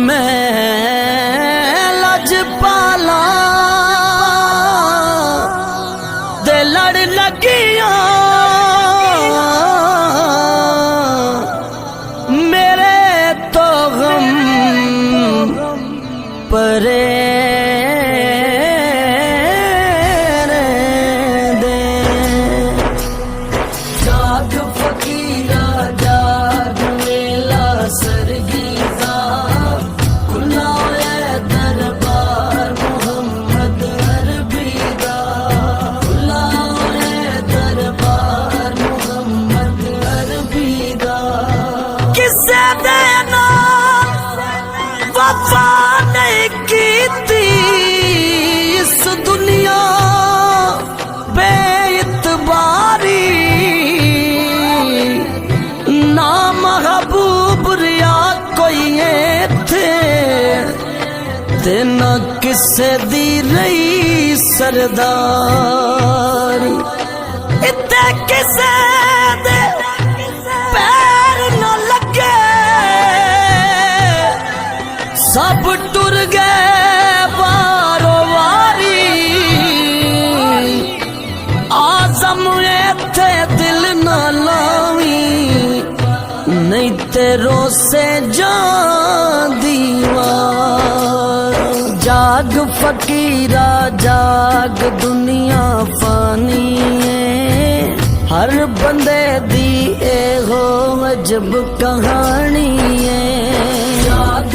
मैं लजपाला दे लड़ लगिया मेरे तो गम परे दे। जाग फकीरा जाग मेला सरगीजा खुलाए दरबार मोहम्मद अरबीदा खुलाए दरबार मोहम्मद अरबीदा। किसे देना वफा नहीं कीती इस दुनिया बेइतबारी ना महबूब रिया कोई थे ते न किसे दी रही सरदारी। इत्ते किसे दे पैर न लगे सब टुर गए बारो वारी। आजम थे दिल न लावी नहीं तेरो से जान दीवार। जाग फकीरा जाग दुनिया फानी है हर बंदे दी ए हो अजब कहानी है। जाग